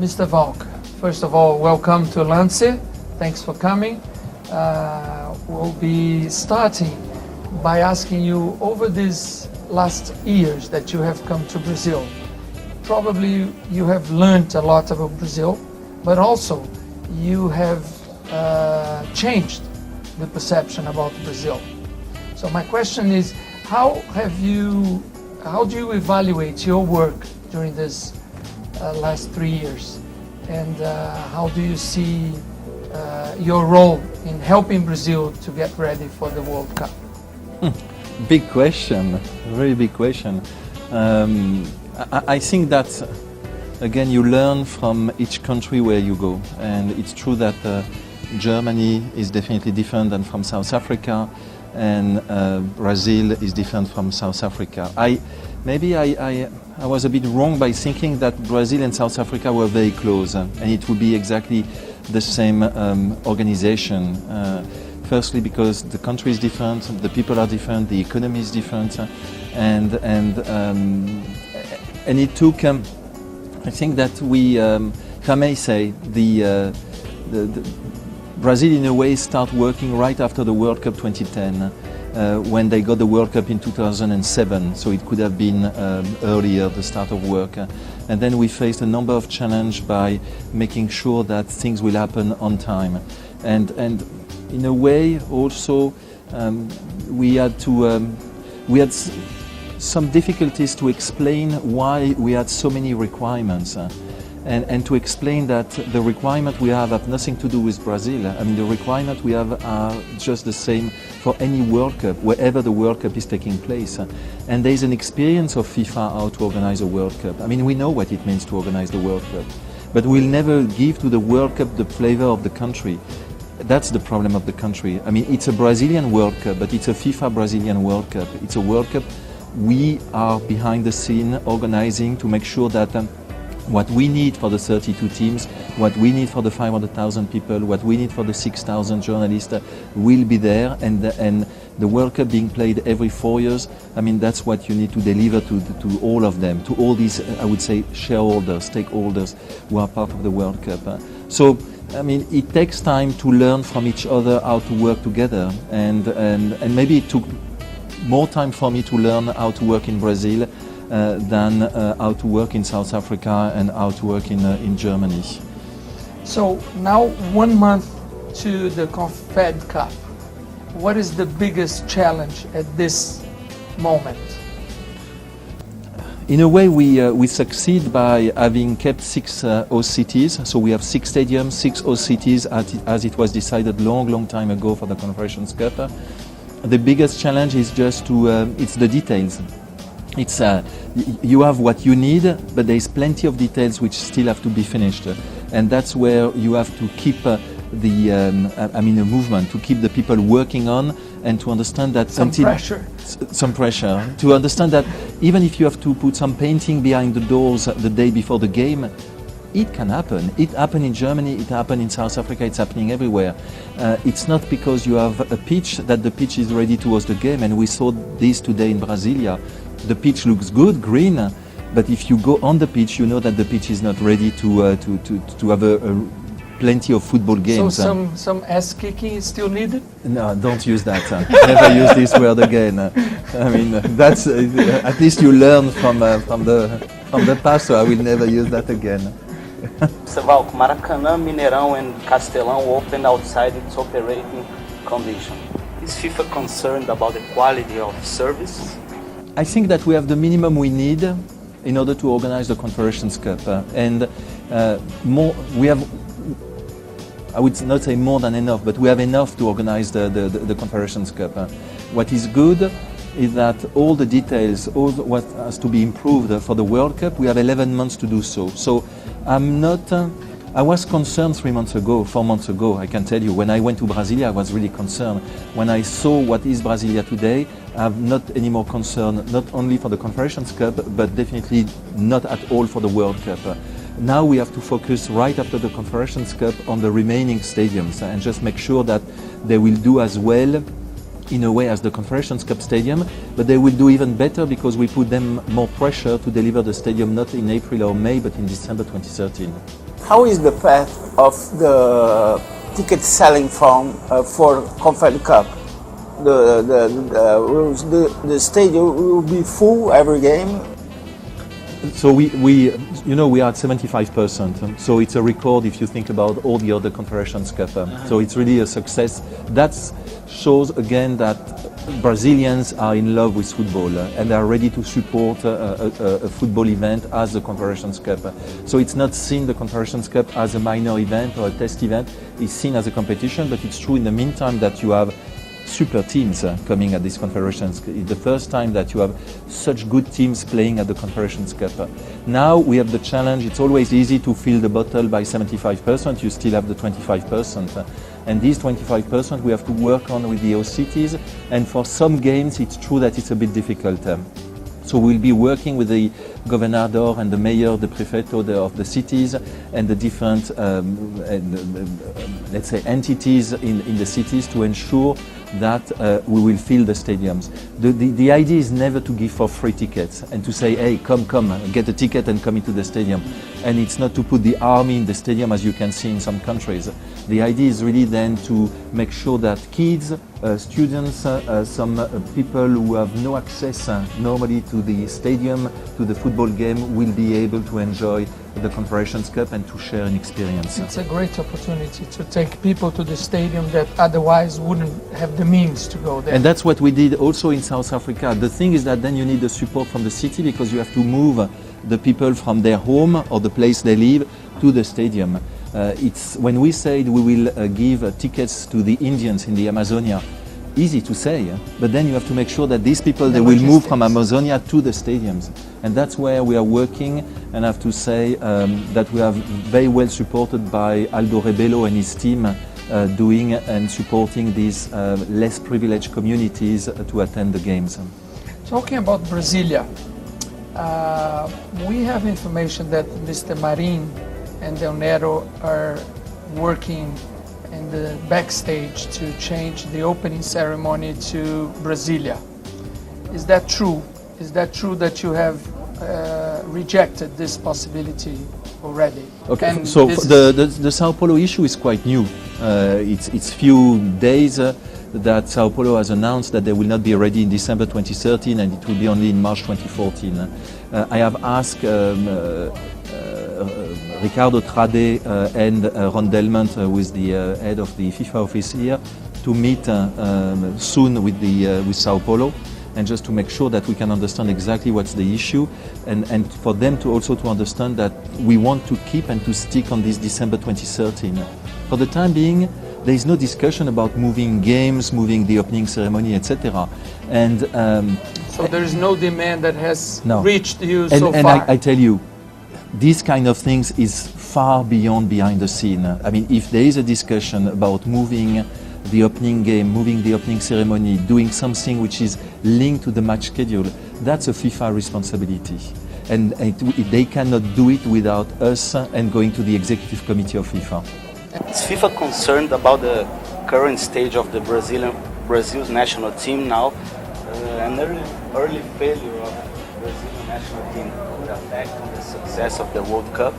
Mr. Valcke, first of all, welcome to LANCE. Thanks for coming. We'll be starting by asking you, over these last years that you have come to Brazil, probably you have learned a lot about Brazil, but also you have changed the perception about Brazil. So my question is, how do you evaluate your work during this last 3 years, and how do you see your role in helping Brazil to get ready for the World Cup? Big question, very big question. I think that, again, you learn from each country where you go, and it's true that Germany is definitely different than from South Africa, and Brazil is different from South Africa. Maybe I was a bit wrong by thinking that Brazil and South Africa were very close, and it would be exactly the same organization. Firstly, because the country is different, the people are different, the economy is different, and it took. I think that we, if I may say, the Brazil in a way start working right after the World Cup 2010, when they got the World Cup in 2007. So it could have been earlier, the start of work. And then we faced a number of challenges by making sure that things will happen on time. And in a way also we had some difficulties to explain why we had so many requirements. And to explain that the requirements we have nothing to do with Brazil. I mean, the requirements we have are just the same for any World Cup, wherever the World Cup is taking place. And there is an experience of FIFA how to organize a World Cup. I mean, we know what it means to organize the World Cup, but we'll never give to the World Cup the flavor of the country. That's the problem of the country. I mean, it's a Brazilian World Cup, but it's a FIFA Brazilian World Cup. It's a World Cup we are behind the scene organizing to make sure that what we need for the 32 teams, what we need for the 500,000 people, what we need for the 6,000 journalists will be there, and the World Cup being played every 4 years, I mean, that's what you need to deliver to all of them, to all these, I would say, shareholders, stakeholders who are part of the World Cup. So, I mean, it takes time to learn from each other how to work together, and maybe it took more time for me to learn how to work in Brazil than how to work in South Africa and how to work in Germany. So now 1 month to the Confed Cup. What is the biggest challenge at this moment? In a way, we succeed by having kept 6 host cities. So we have 6 stadiums, 6 host cities, as it was decided long time ago for the Confederations Cup. The biggest challenge is just it's the details. It's you have what you need, but there is plenty of details which still have to be finished, and that's where you have to keep a movement, to keep the people working on, and to understand that some pressure, to understand that even if you have to put some painting behind the doors the day before the game, it can happen. It happened in Germany, it happened in South Africa, it's happening everywhere. It's not because you have a pitch that the pitch is ready to host the game, and we saw this today in Brasilia. The pitch looks good, green, but if you go on the pitch, you know that the pitch is not ready to have plenty of football games. So some ass kicking is still needed? No, don't use that. Never use this word again. I mean, that's at least you learn from the past. So I will never use that again. Mr. Valcke, Maracanã, Mineirão, and Castelão opened outside its operating condition. Is FIFA concerned about the quality of service? I think that we have the minimum we need in order to organize the Confederations Cup, and more. We have, I would not say more than enough, but we have enough to organize the Confederations Cup. What is good is that all the details, all what has to be improved for the World Cup, we have 11 months to do so. So I'm not. I was concerned 4 months ago, I can tell you. When I went to Brasilia, I was really concerned. When I saw what is Brasilia today, I'm not any more concerned, not only for the Confederations Cup, but definitely not at all for the World Cup. Now we have to focus right after the Confederations Cup on the remaining stadiums and just make sure that they will do as well in a way as the Confederations Cup stadium, but they will do even better because we put them more pressure to deliver the stadium not in April or May, but in December 2013. How is the path of the ticket selling for Confed Cup? The stadium will be full every game. So we are at 75%. So it's a record if you think about all the other Confederations Cup. So it's really a success. That shows again that Brazilians are in love with football and are ready to support a football event as the Confederations Cup. So it's not seen the Confederations Cup as a minor event or a test event. It's seen as a competition, but it's true in the meantime that you have super teams coming at this Confederations Cup. It's the first time that you have such good teams playing at the Confederations Cup. Now we have the challenge. It's always easy to fill the bottle by 75%. You still have the 25%. And these 25% we have to work on with the host cities. And for some games, it's true that it's a bit difficult. So we'll be working with the gobernador and the mayor, the prefecto of the cities and the different, let's say, entities in the cities to ensure that we will fill the stadiums. The idea is never to give for free tickets and to say, hey, come, get a ticket and come into the stadium. And it's not to put the army in the stadium as you can see in some countries. The idea is really then to make sure that kids, students, some people who have no access normally to the stadium, to the football game, will be able to enjoy the Confederations Cup and to share an experience. It's a great opportunity to take people to the stadium that otherwise wouldn't have the means to go there. And that's what we did also in South Africa. The thing is that then you need the support from the city because you have to move the people from their home or the place they live to the stadium. It's when we said we will give tickets to the Indians in the Amazonia, easy to say, but then you have to make sure that these people, they will move from Amazonia to the stadiums. And that's where we are working, and I have to say that we are very well supported by Aldo Rebelo and his team doing and supporting these less privileged communities to attend the games. Talking about Brasilia, we have information that Mr. Marin and Del Nero are working in the backstage to change the opening ceremony to Brasilia. Is that true? Is that true that you have rejected this possibility already? Okay, and so the Sao Paulo issue is quite new. It's few days that Sao Paulo has announced that they will not be ready in December 2013 and it will be only in March 2014. I have asked Ricardo Trade and Ron Delmont, who is the head of the FIFA office here, to meet soon with Sao Paulo, and just to make sure that we can understand exactly what's the issue, and for them to also to understand that we want to keep and to stick on this December 2013. For the time being, there is no discussion about moving games, moving the opening ceremony, etc. And so there is no demand that has reached you so far. And I tell you, this kind of things is far beyond behind the scene. I mean, if there is a discussion about moving the opening game, moving the opening ceremony, doing something which is linked to the match schedule, that's a FIFA responsibility. And they cannot do it without us and going to the executive committee of FIFA. Is FIFA concerned about the current stage of the Brazil's national team now? An early failure of the Brazilian national team could affect the success of the World Cup?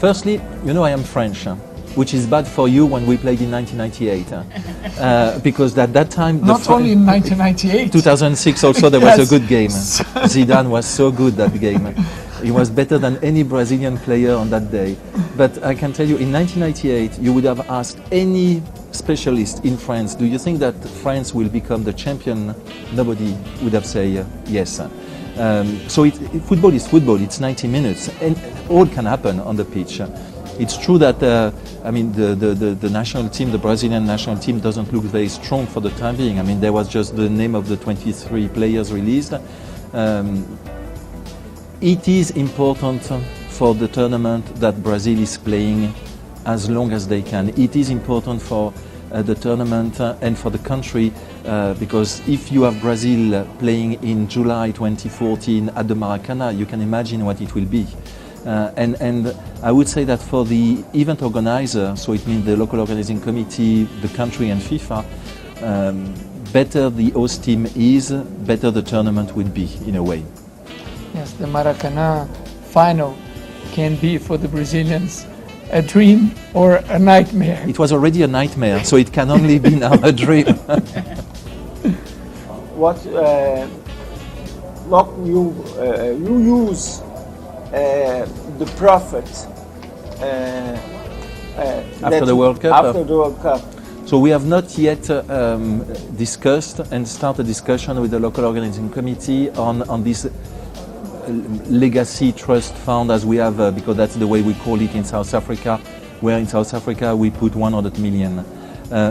Firstly, you know I am French, which is bad for you when we played in 1998. Because at that time... Not only in 1998. 2006 also there was a good game. Zidane was so good that game. He was better than any Brazilian player on that day. But I can tell you, in 1998, you would have asked any specialist in France, do you think that France will become the champion? Nobody would have said yes. So football is football, it's 90 minutes, and all can happen on the pitch. It's true that, I mean, the national team, the Brazilian national team doesn't look very strong for the time being. I mean, there was just the name of the 23 players released. It is important for the tournament that Brazil is playing as long as they can. It is important for the tournament and for the country because if you have Brazil playing in July 2014 at the Maracanã, you can imagine what it will be. And I would say that for the event organizer, so it means the local organizing committee, the country and FIFA, better the host team is, better the tournament will be, in a way. Yes, the Maracanã final can be for the Brazilians a dream or a nightmare. It was already a nightmare, so it can only be now a dream. What you use the profit After the World Cup? After the World Cup. So we have not yet discussed and started a discussion with the local organizing committee on this legacy trust fund, as we have, because that's the way we call it in South Africa, where in South Africa we put 100 million.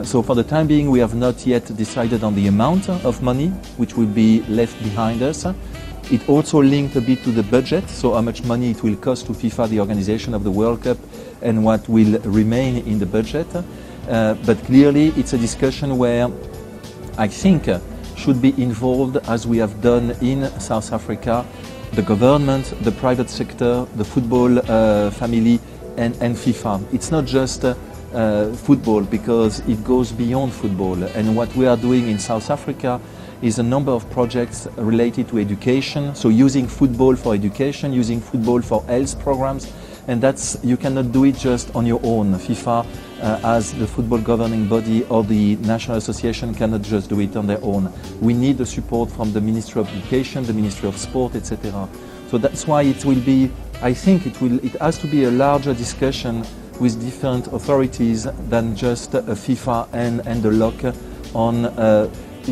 So for the time being, we have not yet decided on the amount of money which will be left behind us. It also linked a bit to the budget, so how much money it will cost to FIFA, the organization of the World Cup, and what will remain in the budget. But clearly it's a discussion where I think should be involved, as we have done in South Africa, the government, the private sector, the football family, and FIFA. It's not just football, because it goes beyond football. And what we are doing in South Africa is a number of projects related to education, so using football for education, using football for health programs, and that's, you cannot do it just on your own. FIFA, as the football governing body, or the National Association, cannot just do it on their own. We need the support from the Ministry of Education, the Ministry of Sport, etc. So that's why it will be, I think it has to be a larger discussion with different authorities than just FIFA and the LOC on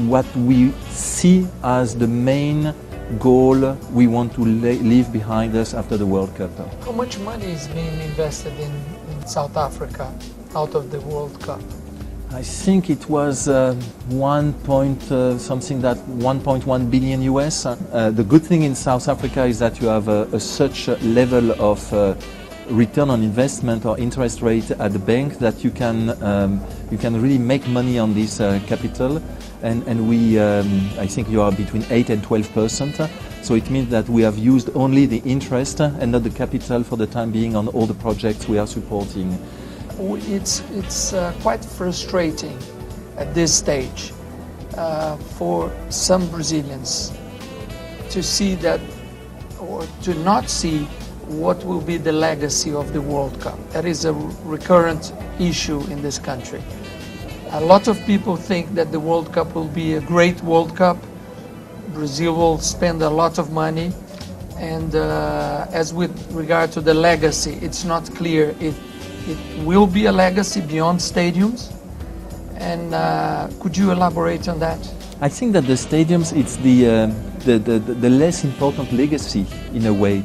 what we see as the main goal we want to leave behind us after the World Cup. How much money is being invested in South Africa out of the World Cup? I think it was 1.1 billion US. The good thing in South Africa is that you have such a level of return on investment or interest rate at the bank that you can really make money on this capital, and we I think you are between 8 and 12%. So it means that we have used only the interest and not the capital for the time being on all the projects we are supporting. It's quite frustrating at this stage for some Brazilians to see that, or to not see, what will be the legacy of the World Cup. That is a recurrent issue in this country. A lot of people think that the World Cup will be a great World Cup. Brazil will spend a lot of money, and as with regard to the legacy, it's not clear if it will be a legacy beyond stadiums. And could you elaborate on that? I think that the stadiums, it's the less important legacy in a way.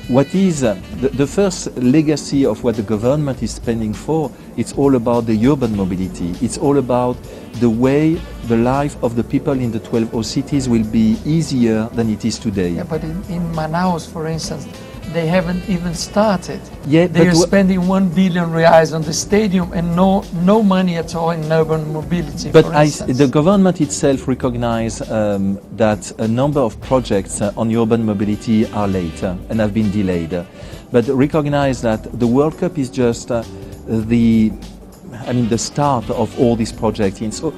What is the first legacy of what the government is spending for? It's all about the urban mobility. It's all about the way the life of the people in the 12 cities will be easier than it is today. Yeah, but in Manaus, for instance, they haven't even started. Yeah, they are spending 1 billion reais on the stadium and no money at all in urban mobility. But the government itself recognizes that a number of projects on urban mobility are late and have been delayed. But recognize that the World Cup is just the start of all these projects. And so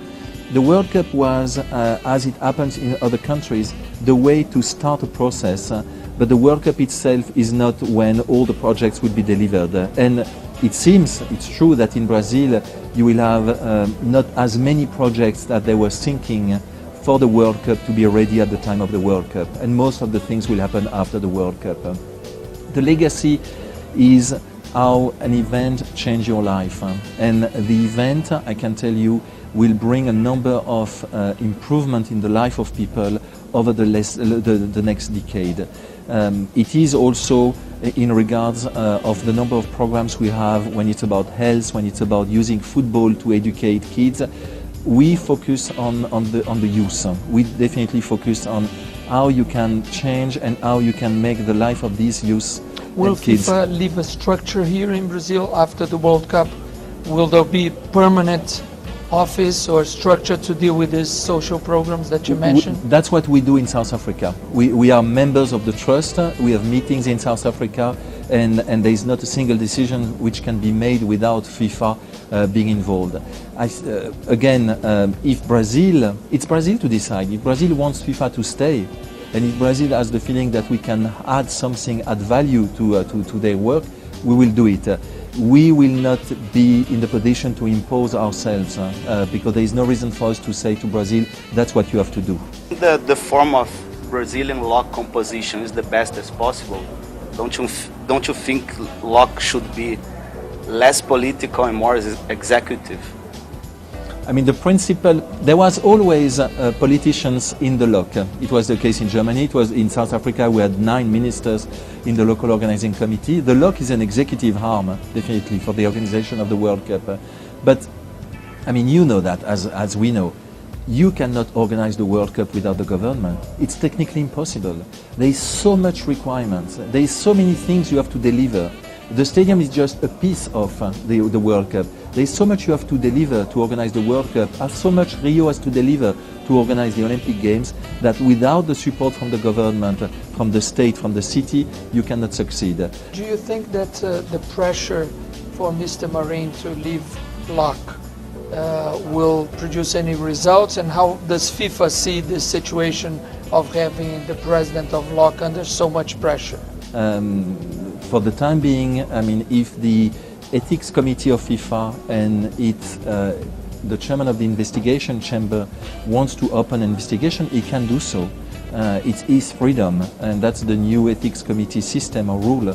the World Cup was, as it happens in other countries, the way to start a process. But the World Cup itself is not when all the projects will be delivered. And it seems, it's true that in Brazil you will have not as many projects that they were thinking for the World Cup to be ready at the time of the World Cup. And most of the things will happen after the World Cup. The legacy is how an event changes your life. And the event, I can tell you, will bring a number of improvement in the life of people over the next decade. It is also in regards of the number of programs we have when it's about health, when it's about using football to educate kids. We focus on the youth. We definitely focus on how you can change and how you can make the life of these youth Will kids. FIFA leave a structure here in Brazil after the World Cup? Will there be permanent office or structure to deal with these social programs that you mentioned? That's what we do in South Africa. We are members of the trust. We have meetings in South Africa, and there is not a single decision which can be made without FIFA being involved. If Brazil, it's Brazil to decide. If Brazil wants FIFA to stay, and if Brazil has the feeling that we can add something, add value to their work, we will do it. We will not be in the position to impose ourselves because there is no reason for us to say to Brazil, that's what you have to do. The form of Brazilian law composition is the best as possible. Don't you think law should be less political and more executive? I mean, the principle, there was always politicians in the LOC. It was the case in Germany, it was in South Africa, we had 9 ministers in the local organizing committee. The LOC is an executive arm, definitely, for the organization of the World Cup. But, I mean, you know that, as we know, you cannot organize the World Cup without the government. It's technically impossible. There is so much requirements, there is so many things you have to deliver. The stadium is just a piece of the World Cup. There is so much you have to deliver to organize the World Cup, as so much Rio has to deliver to organize the Olympic Games, that without the support from the government, from the state, from the city, you cannot succeed. Do you think that the pressure for Mr. Marin to leave LOC will produce any results, and how does FIFA see this situation of having the president of LOC under so much pressure? For the time being, I mean, if the ethics committee of FIFA and the chairman of the investigation chamber wants to open an investigation, he can do so. It's his freedom, and that's the new ethics committee system or rule.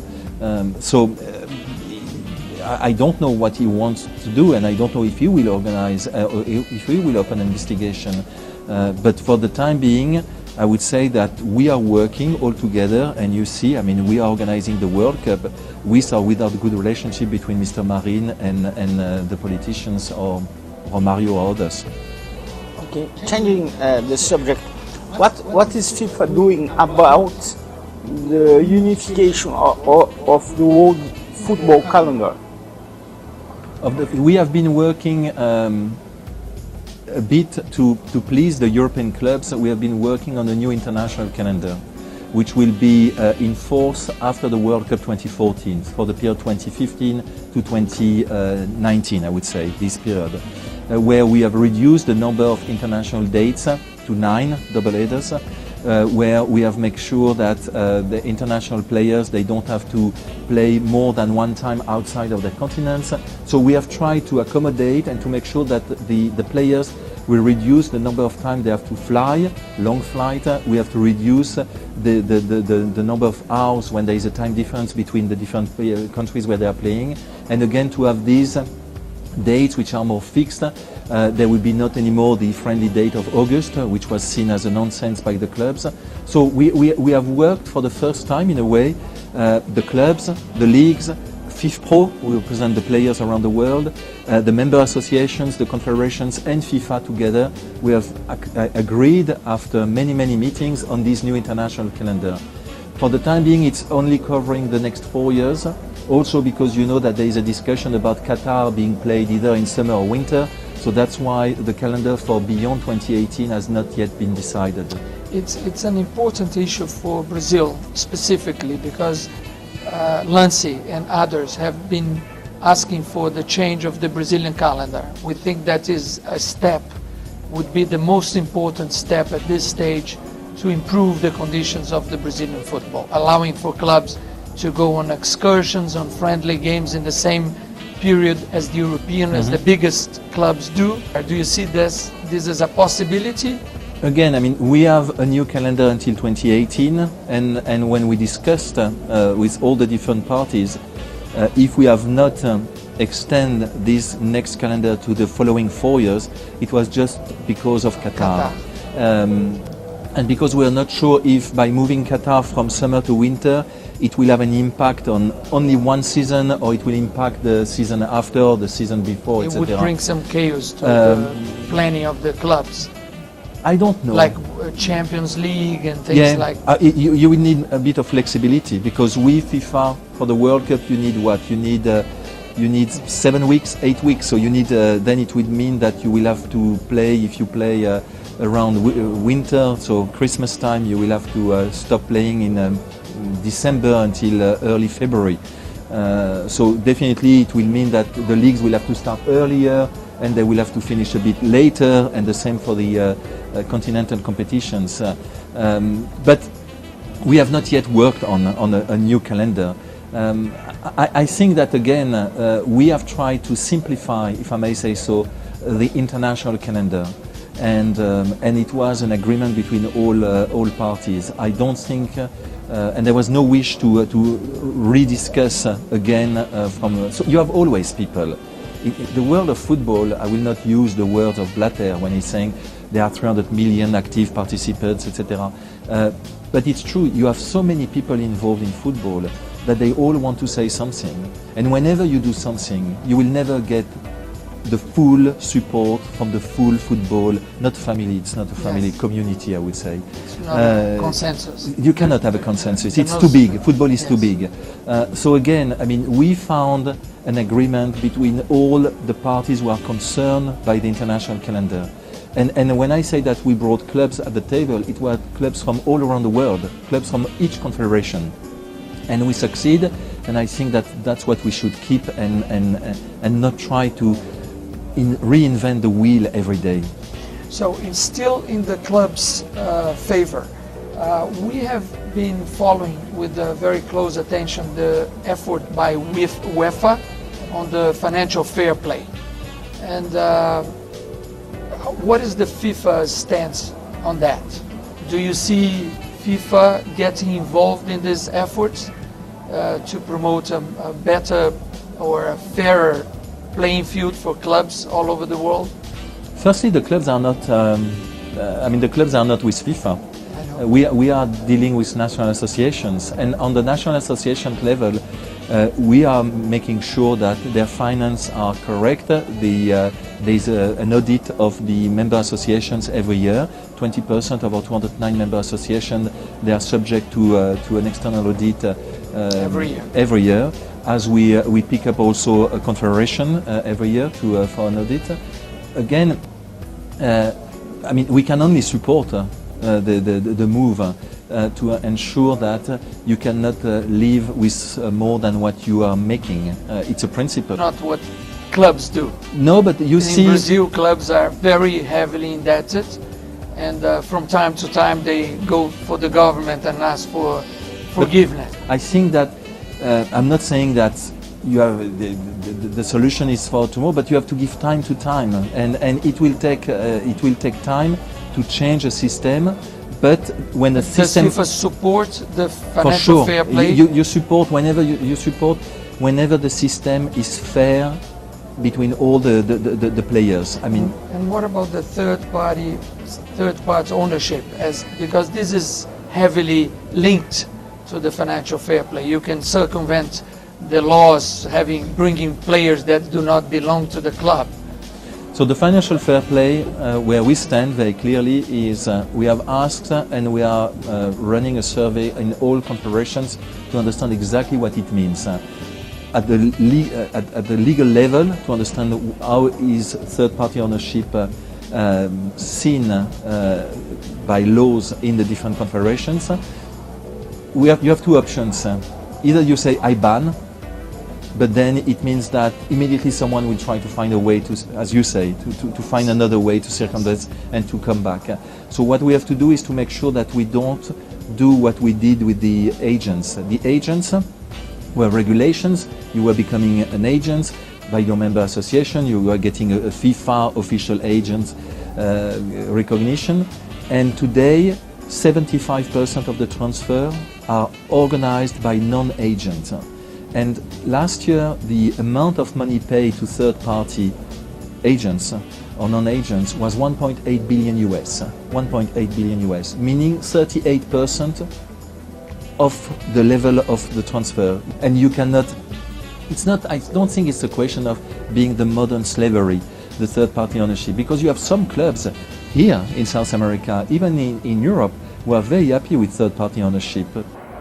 I don't know what he wants to do, and I don't know if he will organize or if he will open an investigation. But for the time being, I would say that we are working all together, and you see, I mean, we are organizing the World Cup with or without a good relationship between Mr. Marin and the politicians or Mario or others. Okay, changing the subject, what is FIFA doing about the unification of the world football calendar? We have been working a bit to please the European clubs. We have been working on a new international calendar, which will be in force after the World Cup 2014, for the period 2015 to 2019, I would say, this period, where we have reduced the number of international dates to 9 double headers, where we have made sure that the international players, they don't have to play more than one time outside of their continents. So we have tried to accommodate and to make sure that the players will reduce the number of times they have to fly, long flight. We have to reduce the number of hours when there is a time difference between the different countries where they are playing. And again, to have these dates which are more fixed. There will be not anymore the friendly date of August, which was seen as a nonsense by the clubs. So we have worked for the first time, in a way, the clubs, the leagues, FIFPro, who represent the players around the world, the member associations, the confederations, and FIFA together. We have agreed after many meetings on this new international calendar. For the time being, it's only covering the next 4 years. Also because you know that there is a discussion about Qatar being played either in summer or winter. So that's why the calendar for beyond 2018 has not yet been decided. It's an important issue for Brazil specifically because Lance and others have been asking for the change of the Brazilian calendar. We think that is a step, would be the most important step at this stage to improve the conditions of the Brazilian football, allowing for clubs to go on excursions, on friendly games in the same period as the European, as the biggest clubs do. Do you see this as a possibility? Again, I mean, we have a new calendar until 2018, and when we discussed with all the different parties, if we have not extend this next calendar to the following 4 years, it was just because of Qatar. And because we are not sure if by moving Qatar from summer to winter, it will have an impact on only one season, or it will impact the season after or the season before, etc. It would bring some chaos to the planning of the clubs. I don't know. Like Champions League and things like that. You will need a bit of flexibility, because with FIFA, for the World Cup, you need what? You need 7 weeks, 8 weeks. So you need, then it would mean that you will have to play, if you play around winter, so Christmas time, you will have to stop playing December until early February. So definitely it will mean that the leagues will have to start earlier and they will have to finish a bit later, and the same for the continental competitions. But we have not yet worked on a new calendar. I think that again we have tried to simplify, if I may say so, the international calendar, and it was an agreement between all parties. I don't think, and there was no wish to rediscuss again from. So you have always people. In the world of football, I will not use the words of Blatter when he's saying there are 300 million active participants, etc. But it's true, you have so many people involved in football that they all want to say something. And whenever you do something, you will never get the full support from the full football, not family, it's not a family, yes. Community, I would say. It's not a consensus. You cannot have a consensus, it's too big, football is yes. Too big. So again, I mean, we found an agreement between all the parties who are concerned by the international calendar. And when I say that we brought clubs at the table, it was clubs from all around the world, clubs from each confederation. And we succeed, and I think that that's what we should keep and not try to reinvent the wheel every day. So still in the club's favor, we have been following with very close attention the effort by UEFA on the financial fair play. And what is the FIFA stance on that? Do you see FIFA getting involved in these efforts to promote a better or a fairer playing field for clubs all over the world? Firstly, the clubs are not. The clubs are not with FIFA. We are dealing with national associations, and on the national association level, we are making sure that their finances are correct. There's an audit of the member associations every year. 20% of our 209 member associations, they are subject to an external audit every year. As we pick up also a confederation every year for an audit. Again, we can only support the move to ensure that you cannot live with more than what you are making. It's a principle. Not what clubs do. No, but you see... In Brazil, clubs are very heavily indebted, and from time to time they go for the government and ask for forgiveness. I think that, I'm not saying that you have the solution is for tomorrow, but you have to give time to time, and it will take time to change a system. But when the system does FIFA support the financial for sure. fair play? You support whenever you support whenever the system is fair between all the players. I mean. And what about the third party ownership? Because this is heavily linked to the financial fair play. You can circumvent the laws bringing players that do not belong to the club. So the financial fair play, where we stand very clearly, is we have asked and we are running a survey in all confederations to understand exactly what it means. At the legal level, to understand how is third-party ownership seen by laws in the different confederations. You have two options. Either you say I ban, but then it means that immediately someone will try to find a way to, as you say, to find another way to circumvent and to come back. So what we have to do is to make sure that we don't do what we did with the agents. The agents were regulations. You were becoming an agent by your member association. You were getting a FIFA official agent recognition. And today, 75% of the transfer are organized by non-agents. And last year, the amount of money paid to third-party agents or non-agents was 1.8 billion US. 1.8 billion US, meaning 38% of the level of the transfer. And you cannot. It's not. I don't think it's a question of being the modern slavery, the third-party ownership, because you have some clubs here in South America, even in Europe, who are very happy with third-party ownership.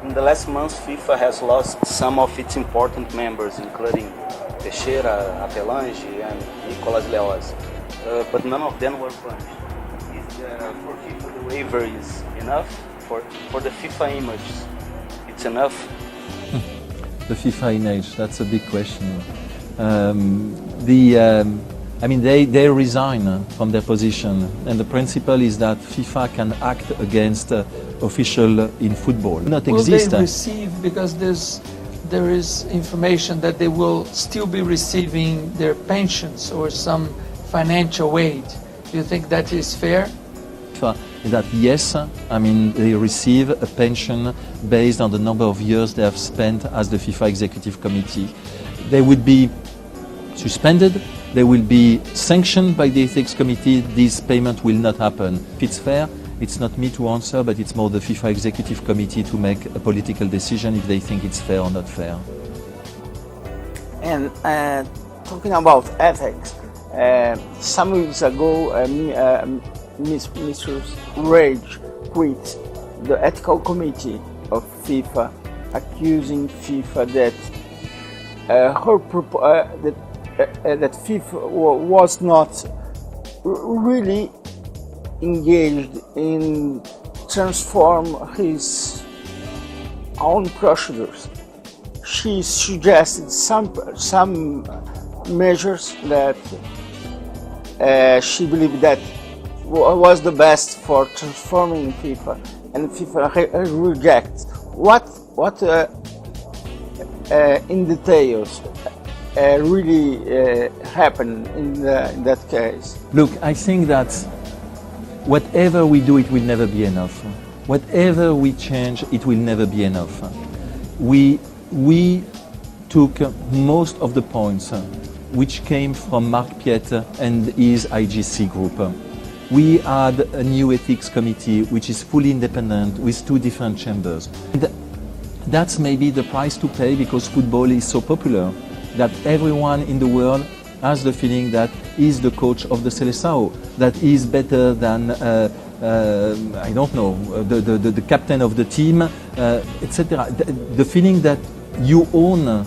In the last months, FIFA has lost some of its important members, including Teixeira, Apelange, and Nicolas Leoz, but none of them were punished. For FIFA, the waiver is enough for the FIFA image. it's enough? The FIFA in age, that's a big question. They resign from their position, and the principle is that FIFA can act against official in football. Not Will exist. they receive, because there is information that they will still be receiving their pensions or some financial aid. Do you think that is fair? That yes, they receive a pension based on the number of years they have spent as the FIFA Executive Committee. They would be suspended, they will be sanctioned by the Ethics Committee. This payment will not happen. If it's fair, it's not me to answer, but it's more the FIFA Executive Committee to make a political decision if they think it's fair or not fair. And talking about ethics, some weeks ago, Mr. Rage quit the ethical committee of FIFA, accusing FIFA that that FIFA was not really engaged in transform his own procedures. She suggested some measures that she believed that was the best for transforming FIFA, and FIFA rejects. What in details really happened in that case? Look, I think that whatever we do, it will never be enough. Whatever we change, it will never be enough. We took most of the points which came from Marc Piet and his IGC group. We had a new ethics committee which is fully independent with 2 different chambers. And that's maybe the price to pay, because football is so popular that everyone in the world has the feeling that he's the coach of the Seleção, that he's better than I don't know, the captain of the team, etc. The feeling that you own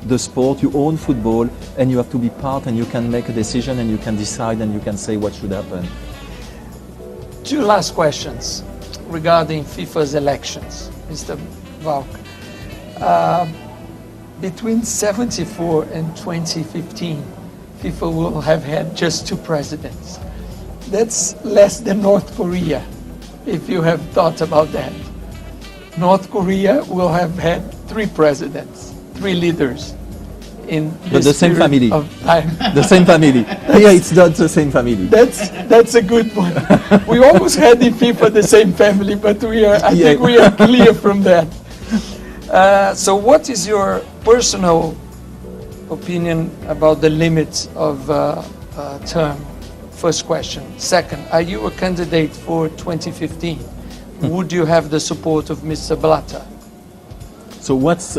the sport, you own football, and you have to be part, and you can make a decision, and you can decide, and you can say what should happen. 2 last questions regarding FIFA's elections, Mr. Valcke. Between 1974 and 2015, FIFA will have had just 2 presidents. That's less than North Korea, if you have thought about that. North Korea will have had 3 presidents, 3 leaders in this but the same period family. of time. The same family. Yeah, it's not the same family. That's a good one. We almost had in FIFA the same family, but I think we are clear from that. So what is your personal opinion about the limits of term? First question. Second, are you a candidate for 2015? Would you have the support of Mr. Blatter? So what's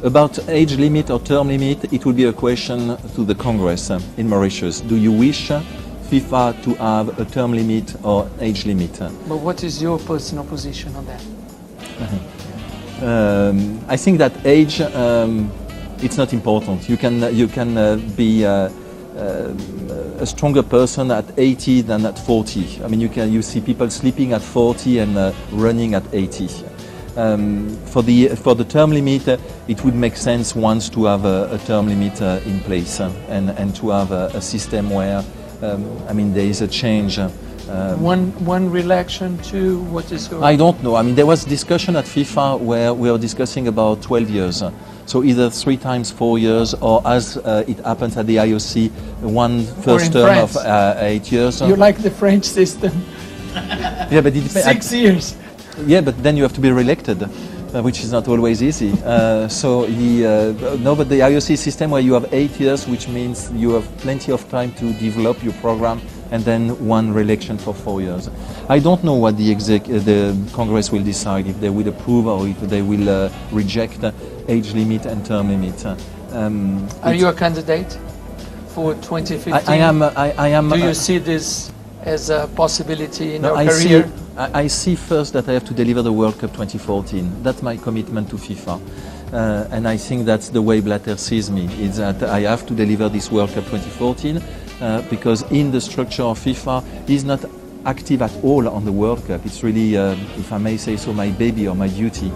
about age limit or term limit? It will be a question to the Congress in Mauritius. Do you wish FIFA to have a term limit or age limit? But what is your personal position on that? I think that age, it's not important. You can be a stronger person at 80 than at 40. I mean, you see people sleeping at 40 and running at 80. For the term limit, it would make sense once to have a term limit in place and to have a system where there is a change. One re-election to what is your... I don't know. I mean, there was discussion at FIFA where we were discussing about 12 years. So either 3 times 4 years, or as it happens at the IOC, one first term France. of 8 years. You like the French system? Yeah, but it depends. 6 years. Yeah, but then you have to be re-elected, which is not always easy. But the IOC system where you have 8 years, which means you have plenty of time to develop your program, and then one re-election for 4 years. I don't know what the Congress will decide, if they will approve or if they will reject age limit and term limit. Are you a candidate for 2015? I am. Do you see this as a possibility in your I career? I see first that I have to deliver the World Cup 2014. That's my commitment to FIFA. And I think that's the way Blatter sees me, is that I have to deliver this World Cup 2014 because in the structure of FIFA, he's not active at all on the World Cup. It's really, if I may say so, my baby or my duty.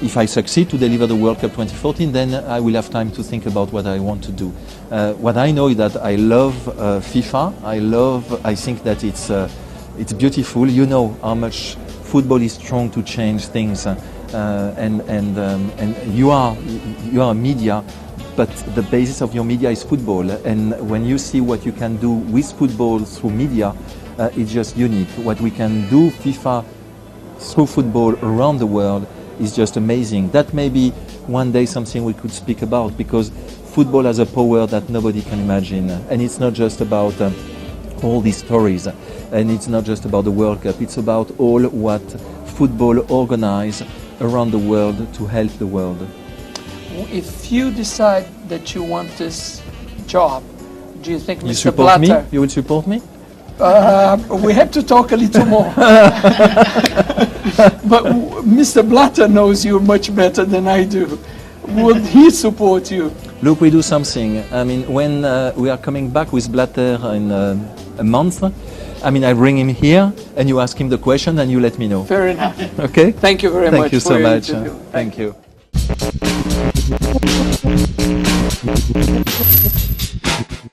If I succeed to deliver the World Cup 2014, then I will have time to think about what I want to do. What I know is that I love FIFA. I think that it's beautiful. You know how much football is strong to change things, and you are a media, but the basis of your media is football. And when you see what you can do with football through media, it's just unique. What we can do, FIFA, through football around the world, is just amazing. That may be one day something we could speak about, because football has a power that nobody can imagine. And it's not just about all these stories, and it's not just about the World Cup. It's about all what football organizes around the world to help the world. If you decide that you want this job, do you think You Mr. support me? Blatter... You will support me? We have to talk a little more. But Mr. Blatter knows you much better than I do. Would he support you? Look, we do something. I mean, when we are coming back with Blatter in a month, I mean, I bring him here and you ask him the question and you let me know. Fair enough. Okay? Thank you very much Thank you for so your much. interview. Thank you.